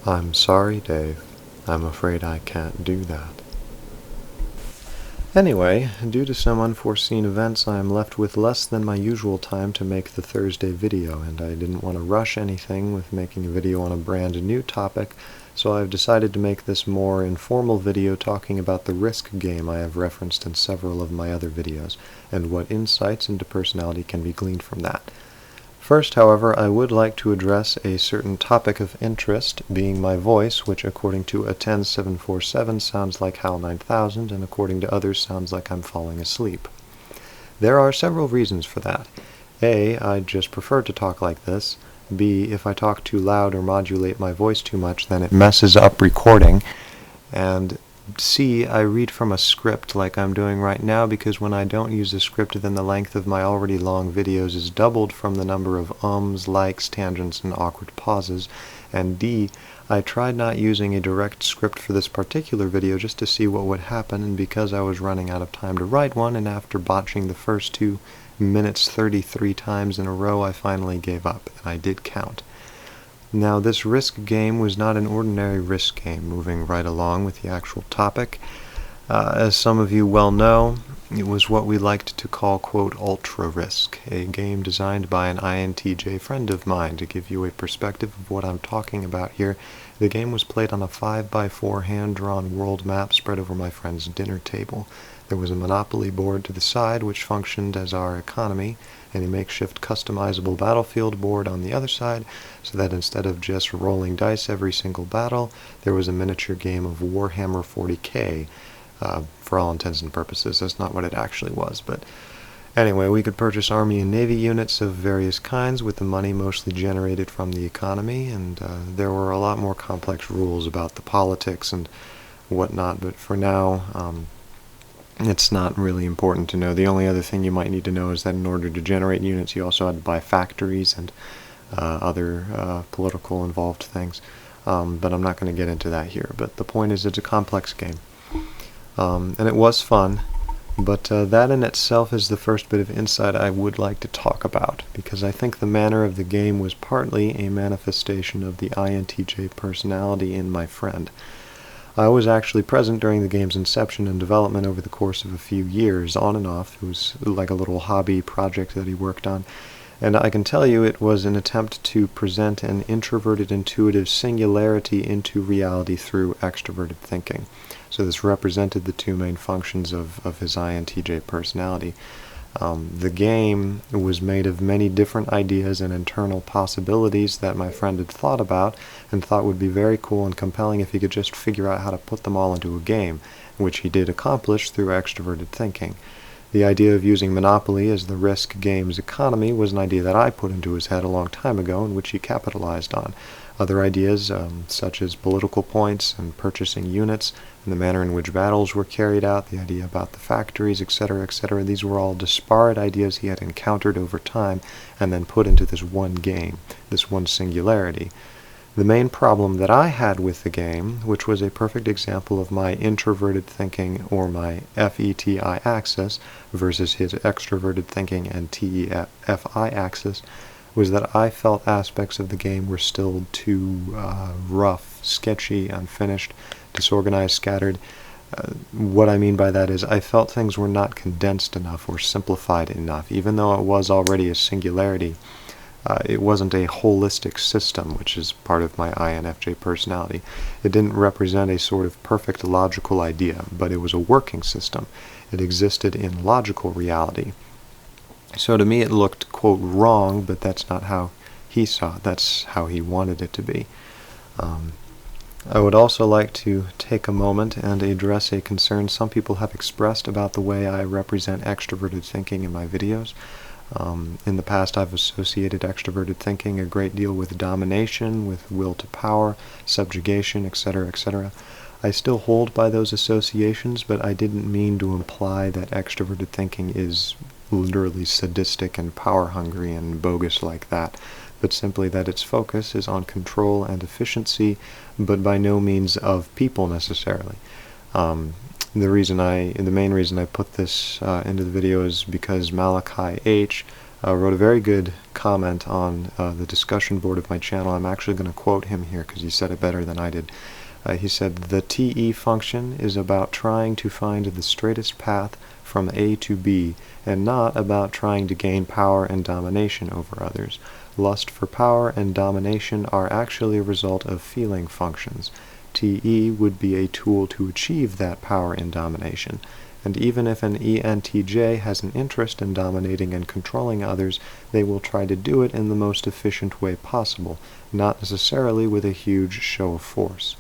I'm sorry, Dave. I'm afraid I can't do that. Anyway, due to some unforeseen events, I am left with less than my usual time to make the Thursday video, and I didn't want to rush anything with making a video on a brand new topic, so I've decided to make this more informal video talking about the Risk game I have referenced in several of my other videos, and what insights into personality can be gleaned from that. First, however, I would like to address a certain topic of interest, being my voice, which according to Attend747 sounds like HAL 9000, and according to others sounds like I'm falling asleep. There are several reasons for that. A, I just prefer to talk like this. B, if I talk too loud or modulate my voice too much, then it messes up recording. And C, I read from a script like I'm doing right now, because when I don't use a script, then the length of my already long videos is doubled from the number of ums, likes, tangents, and awkward pauses. And D, I tried not using a direct script for this particular video just to see what would happen, and because I was running out of time to write one, and after botching the first 2 minutes 33 times in a row, I finally gave up, and I did count. Now, this Risk game was not an ordinary Risk game. Moving right along with the actual topic, as some of you well know, it was what we liked to call, quote, Ultra Risk, a game designed by an Intj friend of mine. To give you a perspective of what I'm talking about here, the game was played on a 5x4 hand-drawn world map spread over my friend's dinner table. There was a Monopoly board to the side, which functioned as our economy, and a makeshift customizable battlefield board on the other side, so that instead of just rolling dice every single battle, there was a miniature game of Warhammer 40k, for all intents and purposes. That's not what it actually was, but anyway, we could purchase Army and Navy units of various kinds with the money mostly generated from the economy, and there were a lot more complex rules about the politics and whatnot, but for now, it's not really important to know. The only other thing you might need to know is that in order to generate units, you also had to buy factories and other political involved things. But I'm not going to get into that here. But the point is, it's a complex game. And it was fun. But that in itself is the first bit of insight I would like to talk about, because I think the manner of the game was partly a manifestation of the INTJ personality in my friend. I was actually present during the game's inception and development over the course of a few years, on and off. It was like a little hobby project that he worked on. And I can tell you it was an attempt to present an introverted intuitive singularity into reality through extroverted thinking. So this represented the two main functions of his INTJ personality. The game was made of many different ideas and internal possibilities that my friend had thought about and thought would be very cool and compelling if he could just figure out how to put them all into a game, which he did accomplish through extroverted thinking. The idea of using Monopoly as the Risk game's economy was an idea that I put into his head a long time ago and which he capitalized on. Other ideas, such as political points and purchasing units, and the manner in which battles were carried out, the idea about the factories, etc., these were all disparate ideas he had encountered over time and then put into this one game, this one singularity. The main problem that I had with the game, which was a perfect example of my introverted thinking or my FETI axis versus his extroverted thinking and TEFI axis, was that I felt aspects of the game were still too rough, sketchy, unfinished, disorganized, scattered. What I mean by that is I felt things were not condensed enough or simplified enough. Even though it was already a singularity, it wasn't a holistic system, which is part of my INFJ personality. It didn't represent a sort of perfect logical idea, but it was a working system. It existed in logical reality. So to me it looked, quote, wrong, but that's not how he saw it. That's how he wanted it to be. I would also like to take a moment and address a concern some people have expressed about the way I represent extroverted thinking in my videos. In the past, I've associated extroverted thinking a great deal with domination, with will to power, subjugation, etc., I still hold by those associations, but I didn't mean to imply that extroverted thinking is literally sadistic and power-hungry and bogus like that, but simply that its focus is on control and efficiency, but by no means of people necessarily. The main reason I put this into the video is because Malachi H. wrote a very good comment on the discussion board of my channel. I'm actually going to quote him here because he said it better than I did. He said, "The TE function is about trying to find the straightest path from A to B, and not about trying to gain power and domination over others. Lust for power and domination are actually a result of feeling functions. TE would be a tool to achieve that power and domination. And even if an Entj has an interest in dominating and controlling others, they will try to do it in the most efficient way possible, not necessarily with a huge show of force."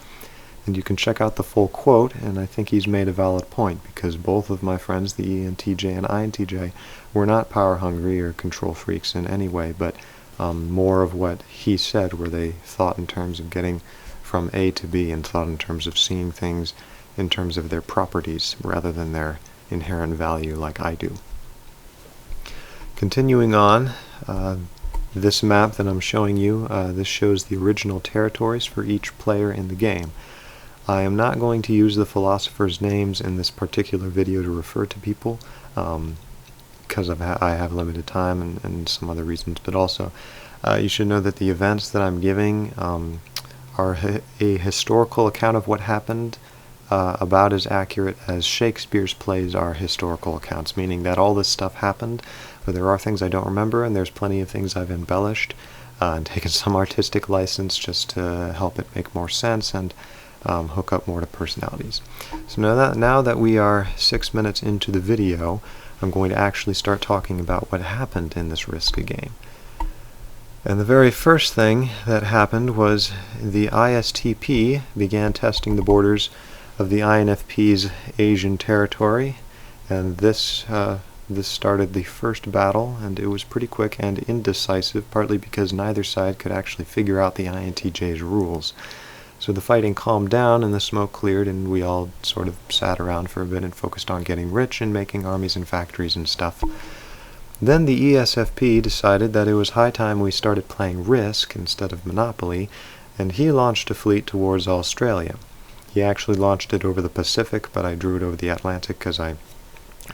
And you can check out the full quote, and I think he's made a valid point, because both of my friends, the Entj and Intj, were not power-hungry or control freaks in any way, but more of what he said, where they thought in terms of getting from A to B and thought in terms of seeing things in terms of their properties rather than their inherent value like I do. Continuing on, this map that I'm showing you, this shows the original territories for each player in the game. I am not going to use the philosophers' names in this particular video to refer to people, because I have limited time and some other reasons, but also you should know that the events that I'm giving are a historical account of what happened, about as accurate as Shakespeare's plays are historical accounts, meaning that all this stuff happened, but there are things I don't remember, and there's plenty of things I've embellished and taken some artistic license just to help it make more sense and hook up more to personalities. So now that we are 6 minutes into the video, I'm going to actually start talking about what happened in this Risk game. And the very first thing that happened was the ISTP began testing the borders of the INFP's Asian territory, and this started the first battle, and it was pretty quick and indecisive, partly because neither side could actually figure out the INTJ's rules. So the fighting calmed down and the smoke cleared, and we all sort of sat around for a bit and focused on getting rich and making armies and factories and stuff. Then the Esfp decided that it was high time we started playing Risk instead of Monopoly, and he launched a fleet towards Australia. He actually launched it over the Pacific, but I drew it over the Atlantic because I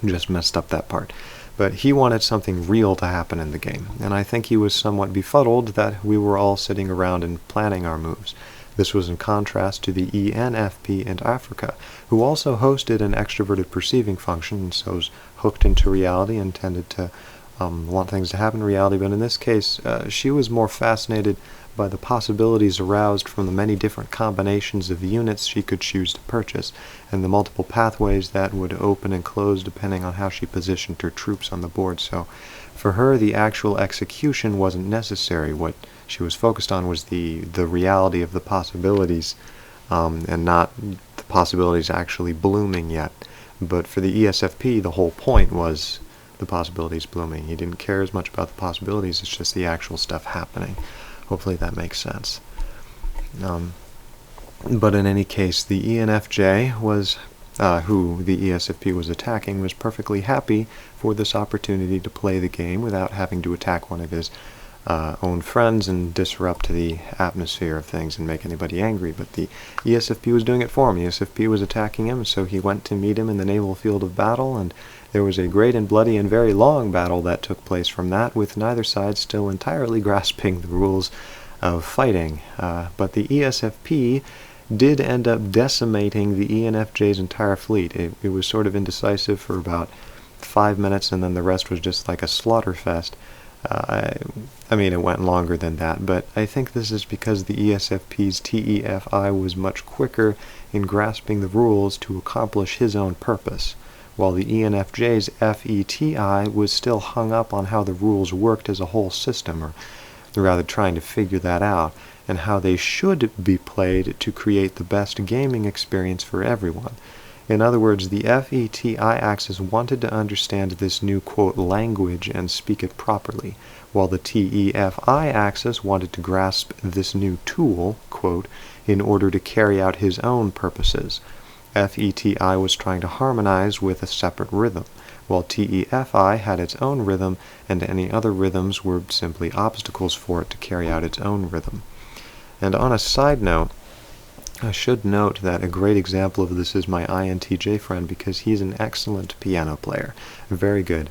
just messed up that part. But he wanted something real to happen in the game, and I think he was somewhat befuddled that we were all sitting around and planning our moves. This was in contrast to the ENFP in Africa, who also hosted an extroverted perceiving function, and so was hooked into reality and tended to want things to happen in reality. But in this case, she was more fascinated by the possibilities aroused from the many different combinations of units she could choose to purchase, and the multiple pathways that would open and close depending on how she positioned her troops on the board. So for her, the actual execution wasn't necessary. What she was focused on was the reality of the possibilities, and not the possibilities actually blooming yet. But for the ESFP, the whole point was the possibilities blooming. He didn't care as much about the possibilities, it's just the actual stuff happening. Hopefully that makes sense. But in any case, the ENFJ was, who the ESFP was attacking, was perfectly happy for this opportunity to play the game without having to attack one of his own friends and disrupt the atmosphere of things and make anybody angry. But the ESFP was doing it for him. The ESFP was attacking him, so he went to meet him in the naval field of battle, and there was a great and bloody and very long battle that took place from that, with neither side still entirely grasping the rules of fighting. But the ESFP did end up decimating the ENFJ's entire fleet. It was sort of indecisive for about 5 minutes, and then the rest was just like a slaughter fest. I mean, it went longer than that, but I think this is because the ESFP's TEFI was much quicker in grasping the rules to accomplish his own purpose, while the ENFJ's FETI was still hung up on how the rules worked as a whole system, or rather trying to figure that out, and how they should be played to create the best gaming experience for everyone. In other words, the FETI axis wanted to understand this new, quote, language and speak it properly, while the TEFI axis wanted to grasp this new tool, quote, in order to carry out his own purposes. FETI was trying to harmonize with a separate rhythm, while TEFI had its own rhythm, and any other rhythms were simply obstacles for it to carry out its own rhythm. And on a side note, I should note that a great example of this is my INTJ friend, because he's an excellent piano player. Very good.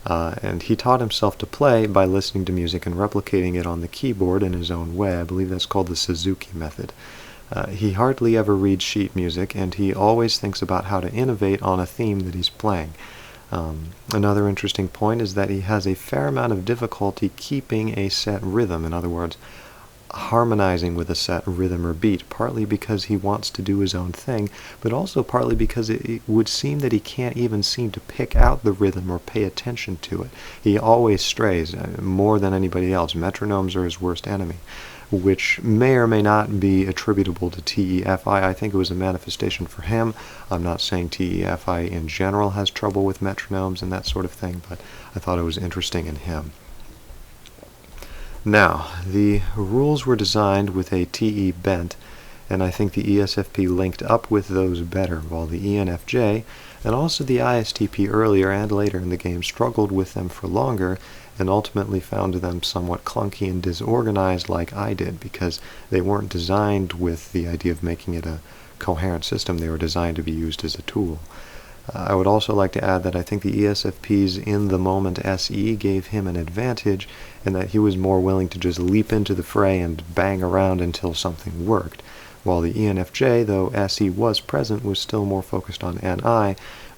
and he taught himself to play by listening to music and replicating it on the keyboard in his own way. I believe that's called the Suzuki method. He hardly ever reads sheet music, and he always thinks about how to innovate on a theme that he's playing. Another interesting point is that he has a fair amount of difficulty keeping a set rhythm, in other words, harmonizing with a set rhythm or beat, partly because he wants to do his own thing, but also partly because it would seem that he can't even seem to pick out the rhythm or pay attention to it. He always strays, more than anybody else. Metronomes are his worst enemy, which may or may not be attributable to TEFI. I think it was a manifestation for him. I'm not saying TEFI in general has trouble with metronomes and that sort of thing, but I thought it was interesting in him. Now, the rules were designed with a TE bent, and I think the Esfp linked up with those better, while the Enfj and also the ISTP earlier and later in the game struggled with them for longer and ultimately found them somewhat clunky and disorganized like I did, because they weren't designed with the idea of making it a coherent system. They were designed to be used as a tool. I would also like to add that I think the Esfp's in the moment SE gave him an advantage in that he was more willing to just leap into the fray and bang around until something worked, while the Enfj, though SE was present, was still more focused on NI,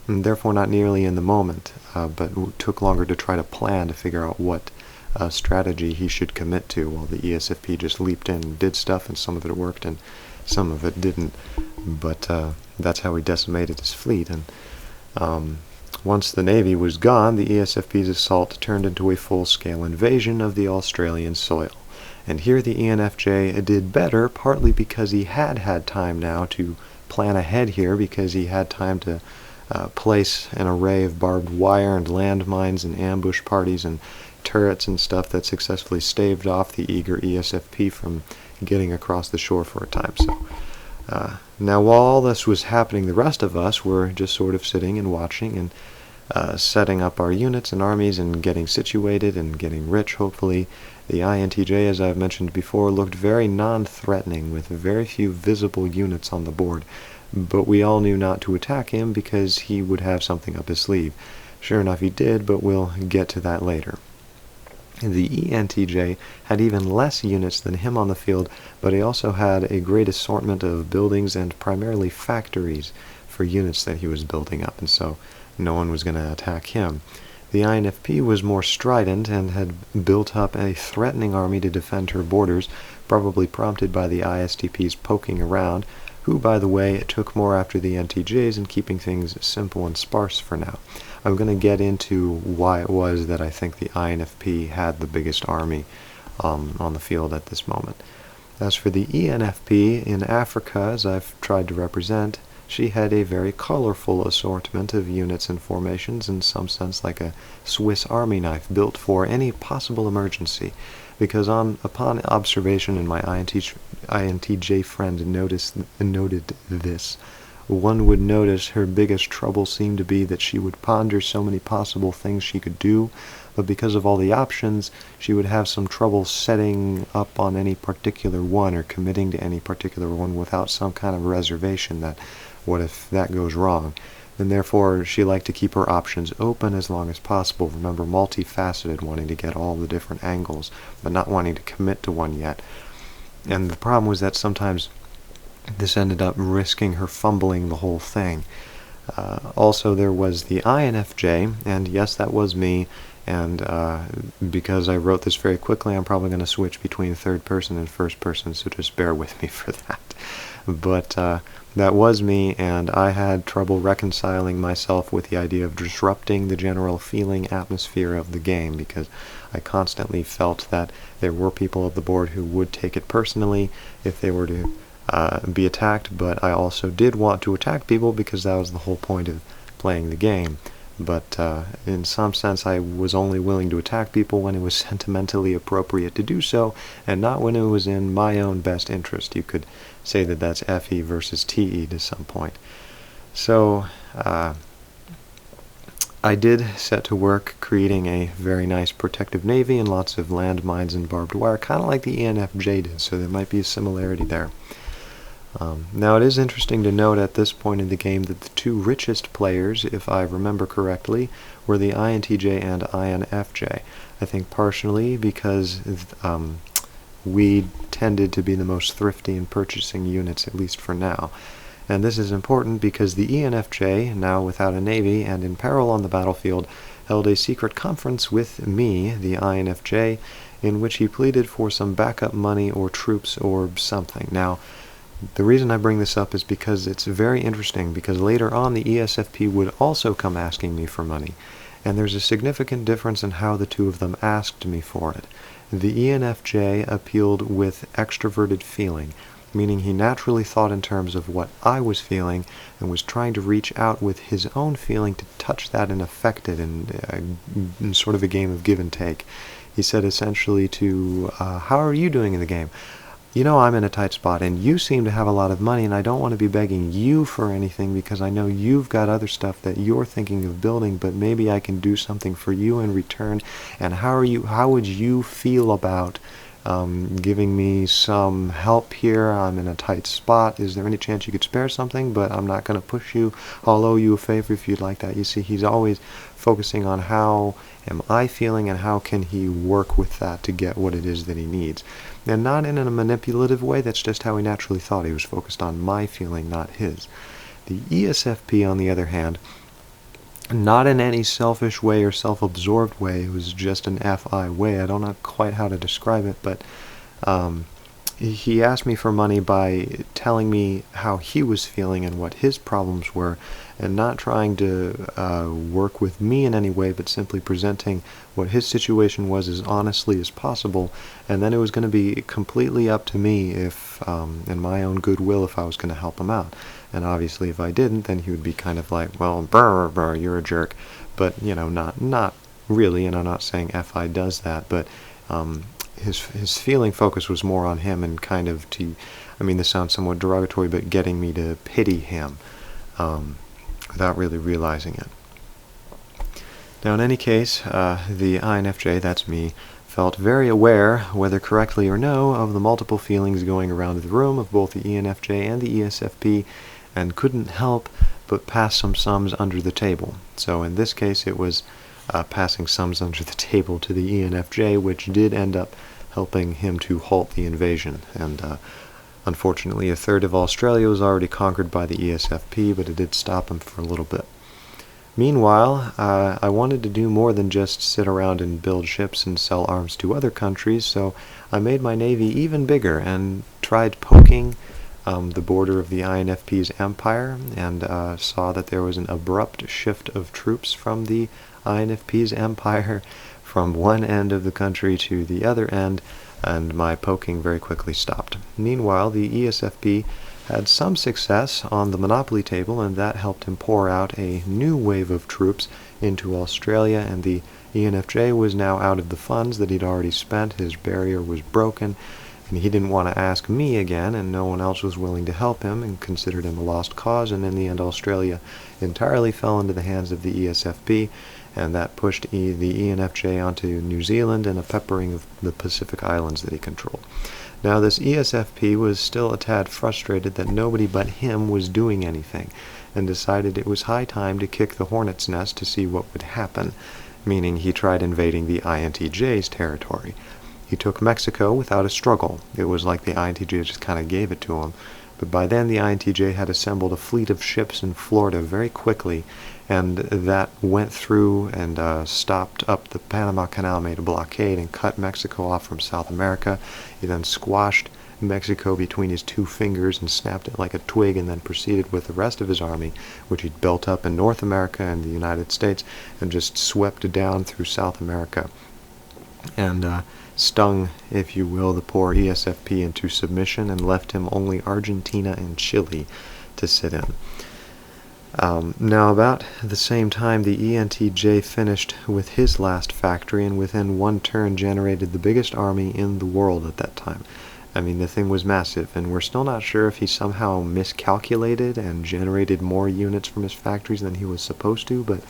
and therefore not nearly in the moment, but took longer to try to plan to figure out what strategy he should commit to, while the Esfp just leaped in and did stuff, and some of it worked and some of it didn't. But that's how he decimated his fleet. And once the Navy was gone, the Esfp's assault turned into a full-scale invasion of the Australian soil. And here the Enfj did better, partly because he had time now to plan ahead here, because he had time to place an array of barbed wire and landmines and ambush parties and turrets and stuff that successfully staved off the eager Esfp from getting across the shore for a time. So now while all this was happening, the rest of us were just sort of sitting and watching and setting up our units and armies and getting situated and getting rich, hopefully. The Intj, as I've mentioned before, looked very non-threatening with very few visible units on the board, but we all knew not to attack him because he would have something up his sleeve. Sure enough, he did, but we'll get to that later. The Entj had even less units than him on the field, but he also had a great assortment of buildings and primarily factories for units that he was building up, and so no one was going to attack him. The INFP was more strident and had built up a threatening army to defend her borders, probably prompted by the ISTP's poking around, who, by the way, took more after the NTJs in keeping things simple and sparse for now. I'm going to get into why it was that I think the INFP had the biggest army on the field at this moment. As for the ENFP, in Africa, as I've tried to represent, she had a very colorful assortment of units and formations, in some sense like a Swiss army knife built for any possible emergency, because upon observation, and my INTJ friend noted this, one would notice her biggest trouble seemed to be that she would ponder so many possible things she could do, but because of all the options, she would have some trouble setting up on any particular one or committing to any particular one without some kind of reservation that what if that goes wrong. And therefore, she liked to keep her options open as long as possible. Remember, multifaceted, wanting to get all the different angles, but not wanting to commit to one yet. And the problem was that sometimes this ended up risking her fumbling the whole thing. Also, there was the INFJ, and yes, that was me, and because I wrote this very quickly, I'm probably going to switch between third person and first person, so just bear with me for that. But that was me, and I had trouble reconciling myself with the idea of disrupting the general feeling atmosphere of the game, because I constantly felt that there were people at the board who would take it personally if they were to be attacked, but I also did want to attack people because that was the whole point of playing the game. But in some sense, I was only willing to attack people when it was sentimentally appropriate to do so, and not when it was in my own best interest. You could say that that's FE versus TE to some point. So I did set to work creating a very nice protective navy and lots of landmines and barbed wire, kind of like the ENFJ did, so there might be a similarity there. Now it is interesting to note at this point in the game that the two richest players, if I remember correctly, were the Intj and infj. I think partially because we tended to be the most thrifty in purchasing units, at least for now. And this is important because the Enfj, now without a navy and in peril on the battlefield, held a secret conference with me, the Infj, in which he pleaded for some backup money or troops or something. Now, the reason I bring this up is because it's very interesting, because later on the Esfp would also come asking me for money, and there's a significant difference in how the two of them asked me for it. The Enfj appealed with extroverted feeling, meaning he naturally thought in terms of what I was feeling and was trying to reach out with his own feeling to touch that and affect it in sort of a game of give and take. He said essentially to, how are you doing in the game? You know I'm in a tight spot, and you seem to have a lot of money, and I don't want to be begging you for anything because I know you've got other stuff that you're thinking of building, but maybe I can do something for you in return. And how would you feel about giving me some help here? I'm in a tight spot. Is there any chance you could spare something? But I'm not going to push you. I'll owe you a favor if you'd like that. You see, he's always focusing on how am I feeling and how can he work with that to get what it is that he needs. And not in a manipulative way, that's just how he naturally thought. He was focused on my feeling, not his. The Esfp, on the other hand, not in any selfish way or self-absorbed way, it was just an FI way. I don't know quite how to describe it, but he asked me for money by telling me how he was feeling and what his problems were, and not trying to work with me in any way, but simply presenting what his situation was as honestly as possible. And then it was going to be completely up to me if, in my own goodwill, if I was going to help him out. And obviously if I didn't, then he would be kind of like, well, brr, brr, you're a jerk. But, you know, not really, and I'm not saying FI does that, but his feeling focus was more on him and kind of I mean, this sounds somewhat derogatory, but getting me to pity him without really realizing it. Now, in any case, the INFJ, that's me, felt very aware, whether correctly or no, of the multiple feelings going around the room of both the ENFJ and the ESFP, and couldn't help but pass some sums under the table. So in this case, it was passing sums under the table to the ENFJ, which did end up helping him to halt the invasion. And unfortunately, a third of Australia was already conquered by the ESFP, but it did stop him for a little bit. Meanwhile, I wanted to do more than just sit around and build ships and sell arms to other countries, so I made my navy even bigger and tried poking the border of the INFP's empire, and saw that there was an abrupt shift of troops from the INFP's empire from one end of the country to the other end, and my poking very quickly stopped. Meanwhile, the ESFP had some success on the monopoly table, and that helped him pour out a new wave of troops into Australia, and the ENFJ was now out of the funds that he'd already spent. His barrier was broken, and he didn't want to ask me again, and no one else was willing to help him and considered him a lost cause, and in the end Australia entirely fell into the hands of the ESFP, and that pushed the ENFJ onto New Zealand and a peppering of the Pacific Islands that he controlled. Now, this ESFP was still a tad frustrated that nobody but him was doing anything, and decided it was high time to kick the hornet's nest to see what would happen, meaning he tried invading the INTJ's territory. He took Mexico without a struggle. It was like the INTJ just kind of gave it to him. But by then the INTJ had assembled a fleet of ships in Florida very quickly, and that went through and stopped up the Panama Canal, made a blockade, and cut Mexico off from South America. He then squashed Mexico between his two fingers and snapped it like a twig, and then proceeded with the rest of his army, which he'd built up in North America and the United States, and just swept down through South America, and stung, if you will, the poor ESFP into submission, and left him only Argentina and Chile to sit in. Now, about the same time, the ENTJ finished with his last factory, and within one turn generated the biggest army in the world at that time. I mean, the thing was massive, and we're still not sure if he somehow miscalculated and generated more units from his factories than he was supposed to, but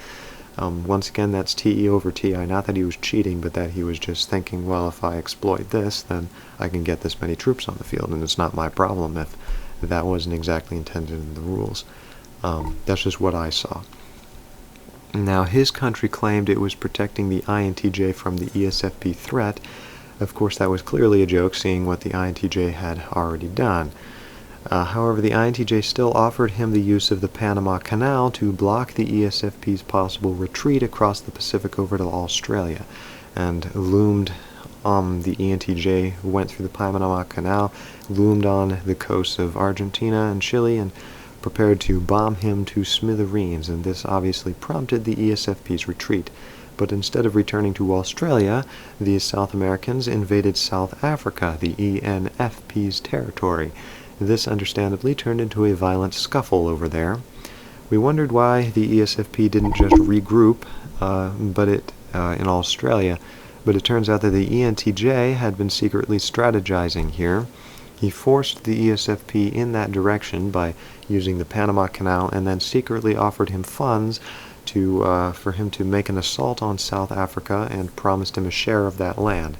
once again, that's TE over TI. Not that he was cheating, but that he was just thinking, well, if I exploit this, then I can get this many troops on the field, and it's not my problem if that wasn't exactly intended in the rules. That's just what I saw. Now, his country claimed it was protecting the Intj from the Esfp threat. Of course, that was clearly a joke, seeing what the Intj had already done. However, the Intj still offered him the use of the Panama Canal to block the Esfp's possible retreat across the Pacific over to Australia, and the Entj went through the Panama Canal, loomed on the coasts of Argentina and Chile, and prepared to bomb him to smithereens, and this obviously prompted the Esfp's retreat. But instead of returning to Australia, the South Americans invaded South Africa, the ENFP's territory. This understandably turned into a violent scuffle over there. We wondered why the Esfp didn't just regroup in Australia, but it turns out that the Entj had been secretly strategizing here. He forced the Esfp in that direction by using the Panama Canal, and then secretly offered him funds for him to make an assault on South Africa, and promised him a share of that land.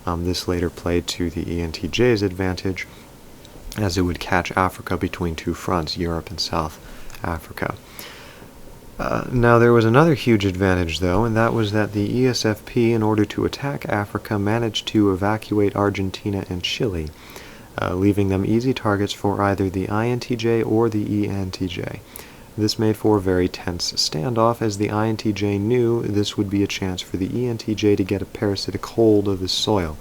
This later played to the Entj's advantage, as it would catch Africa between two fronts, Europe and South Africa. Now, there was another huge advantage, though, and that was that the Esfp, in order to attack Africa, managed to evacuate Argentina and Chile, leaving them easy targets for either the Intj or the Entj. This made for a very tense standoff, as the Intj knew this would be a chance for the Entj to get a parasitic hold of his soil.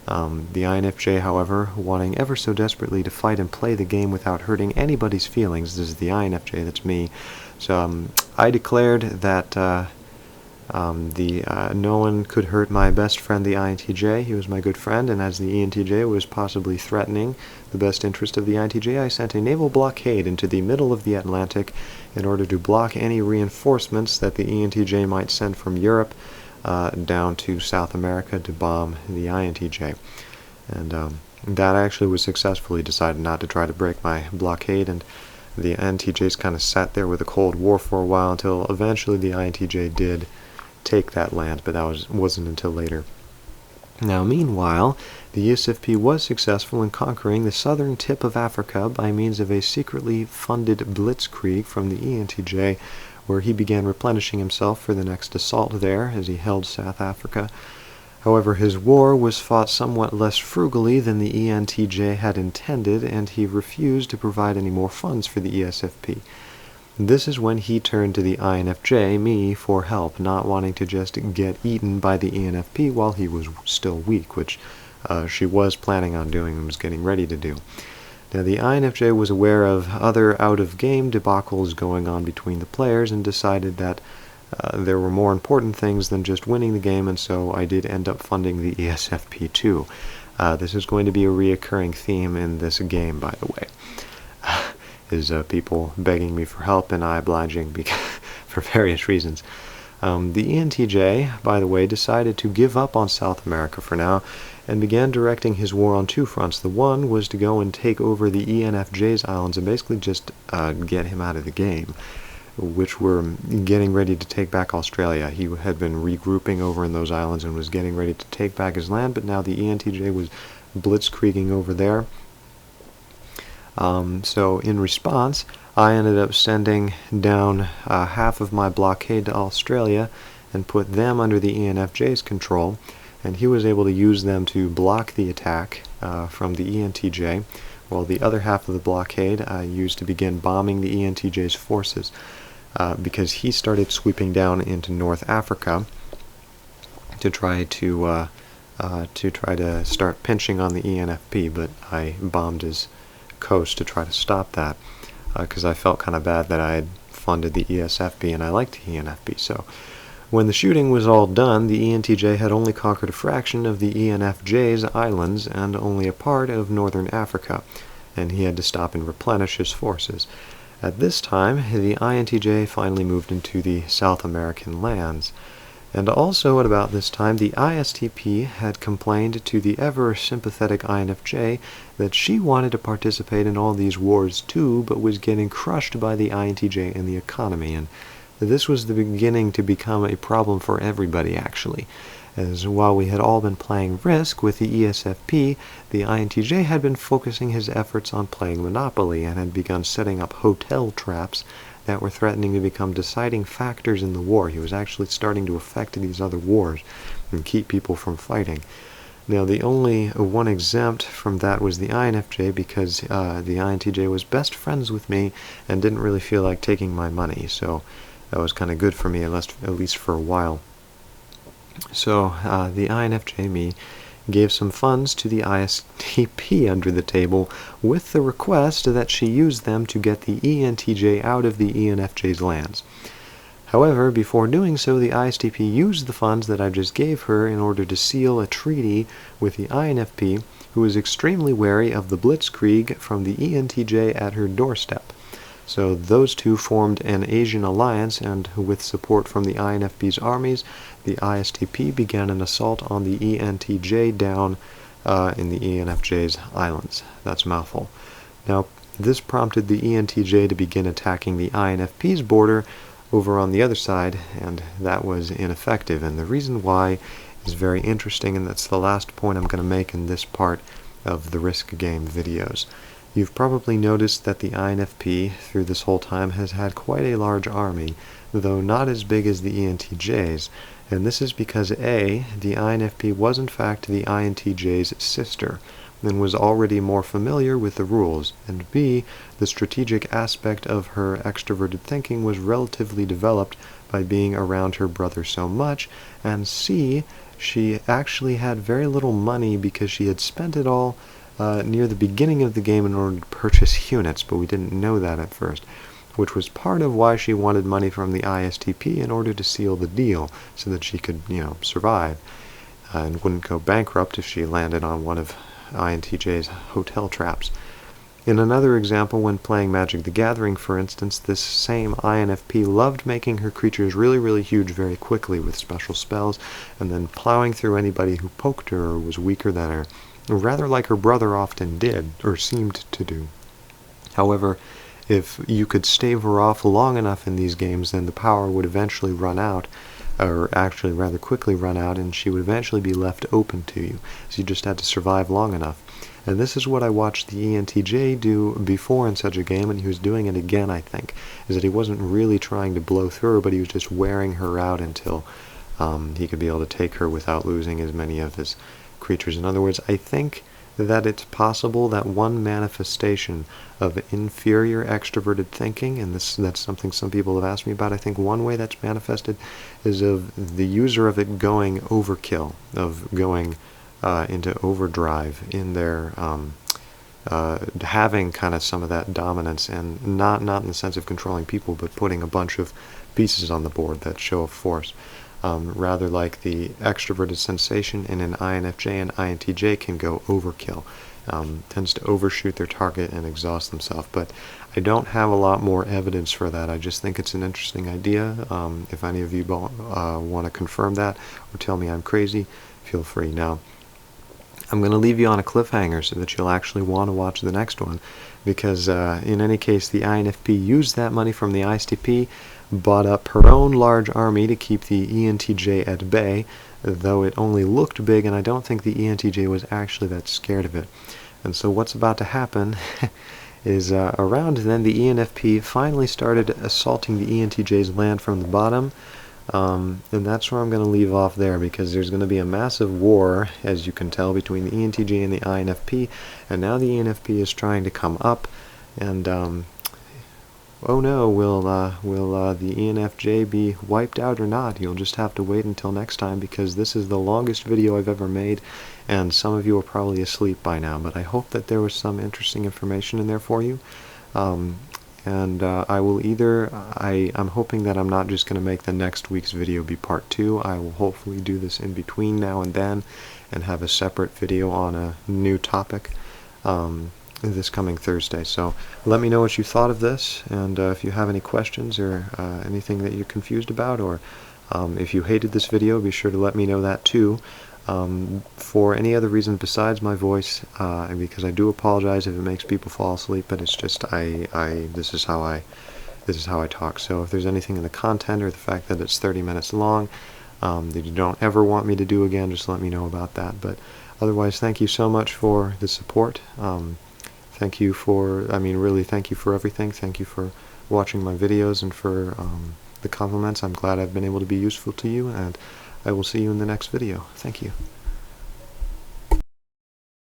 The infj, however, wanting ever so desperately to fight and play the game without hurting anybody's feelings — this is the infj, that's me — so I declared that no one could hurt my best friend, the Intj. He was my good friend, and as the Entj was possibly threatening the best interest of the Intj, I sent a naval blockade into the middle of the Atlantic in order to block any reinforcements that the Entj might send from Europe down to South America to bomb the Intj. And that actually was successfully decided not to try to break my blockade, and the Entjs kind of sat there with a Cold War for a while until eventually the Intj did take that land, but that wasn't until later. Now, meanwhile, the Esfp was successful in conquering the southern tip of Africa by means of a secretly funded blitzkrieg from the Entj, where he began replenishing himself for the next assault there as he held South Africa. However, his war was fought somewhat less frugally than the Entj had intended, and he refused to provide any more funds for the Esfp. This is when he turned to the infj, me, for help, not wanting to just get eaten by the ENFP while he was still weak, which she was planning on doing and was getting ready to do. Now, the infj was aware of other out-of-game debacles going on between the players and decided that there were more important things than just winning the game, and so I did end up funding the Esfp too. This is going to be a reoccurring theme in this game, by the way. Is people begging me for help and I obliging for various reasons. The Entj, by the way, decided to give up on South America for now and began directing his war on two fronts. The one was to go and take over the ENFJ's islands and basically just get him out of the game, which were getting ready to take back Australia. He had been regrouping over in those islands and was getting ready to take back his land, but now the Entj was blitzkrieging over there. So in response, I ended up sending down half of my blockade to Australia and put them under the ENFJ's control, and he was able to use them to block the attack from the Entj, while the other half of the blockade I used to begin bombing the Entj's forces, because he started sweeping down into North Africa to try to start pinching on the ENFP, but I bombed his coast to try to stop that, because I felt kind of bad that I had funded the Esfp and I liked the ENFP. So when the shooting was all done, the Entj had only conquered a fraction of the ENFJ's islands and only a part of northern Africa, and he had to stop and replenish his forces. At this time, the Intj finally moved into the South American lands. And also at about this time, the ISTP had complained to the ever-sympathetic INFJ that she wanted to participate in all these wars too, but was getting crushed by the Intj and the economy, and this was the beginning to become a problem for everybody, actually. as while we had all been playing Risk with the Esfp, the Intj had been focusing his efforts on playing Monopoly and had begun setting up hotel traps that were threatening to become deciding factors in the war. He was actually starting to affect these other wars and keep people from fighting. Now, the only one exempt from that was the infj, because the Intj was best friends with me and didn't really feel like taking my money, so that was kind of good for me, at least for a while. So the infj, me, gave some funds to the Esfp under the table with the request that she use them to get the Entj out of the enfj's lands. However, before doing so, the Esfp used the funds that I just gave her in order to seal a treaty with the infp, who was extremely wary of the blitzkrieg from the Entj at her doorstep. So those two formed an Asian alliance, and with support from the infp's armies, the Esfp began an assault on the Entj down in the enfj's islands. That's a mouthful. Now, this prompted the Entj to begin attacking the infp's border over on the other side, and that was ineffective. And the reason why is very interesting, and that's the last point I'm going to make in this part of the Risk game videos. You've probably noticed that the infp through this whole time has had quite a large army, though not as big as the Entj's, and this is because A, the infp was in fact the Entj's sister, and was already more familiar with the rules, and B, the strategic aspect of her extroverted thinking was relatively developed by being around her brother so much, and C, she actually had very little money because she had spent it all near the beginning of the game in order to purchase units, but we didn't know that at first, which was part of why she wanted money from the Esfp in order to seal the deal, so that she could, survive, and wouldn't go bankrupt if she landed on one of Intj's hotel traps. In another example, when playing Magic the Gathering, for instance, this same infp loved making her creatures really, really huge very quickly with special spells, and then plowing through anybody who poked her or was weaker than her, rather like her brother often did, or seemed to do. However, if you could stave her off long enough in these games, then the power would eventually run out, or actually rather quickly run out, and she would eventually be left open to you. So you just had to survive long enough. And this is what I watched the Entj do before in such a game, and he was doing it again, I think, is that he wasn't really trying to blow through her, but he was just wearing her out until he could be able to take her without losing as many of his creatures. In other words, I think that it's possible that one manifestation of inferior extroverted thinking, and that's something some people have asked me about, I think one way that's manifested is of the user of it going overkill, of going into overdrive in their having kind of some of that dominance, and not in the sense of controlling people, but putting a bunch of pieces on the board that show a force. Rather like the extroverted sensation in an infj and Intj can go overkill, tends to overshoot their target and exhaust themselves. But I don't have a lot more evidence for that. I just think it's an interesting idea. If any of you want to confirm that or tell me I'm crazy, feel free. Now, I'm going to leave you on a cliffhanger so that you'll actually want to watch the next one, because in any case, the infp used that money from the Esfp, bought up her own large army to keep the Entj at bay, though it only looked big, and I don't think the Entj was actually that scared of it. And so what's about to happen is around then the enfp finally started assaulting the Entj's land from the bottom, and that's where I'm going to leave off there, because there's going to be a massive war, as you can tell, between the Entj and the infp, and now the enfp is trying to come up, and oh no, will the Enfj be wiped out or not? You'll just have to wait until next time, because this is the longest video I've ever made, and some of you are probably asleep by now, but I hope that there was some interesting information in there for you. I will I'm hoping that I'm not just going to make the next week's video be part 2. I will hopefully do this in between now and then, and have a separate video on a new topic this coming Thursday. So let me know what you thought of this, and if you have any questions or anything that you're confused about, or if you hated this video, be sure to let me know that too. For any other reason besides my voice, because I do apologize if it makes people fall asleep, but it's just this is how I talk. So if there's anything in the content or the fact that it's 30 minutes long, that you don't ever want me to do again, just let me know about that. But otherwise, thank you so much for the support. Thank you for, really thank you for everything. Thank you for watching my videos and for the compliments. I'm glad I've been able to be useful to you, and I will see you in the next video. Thank you.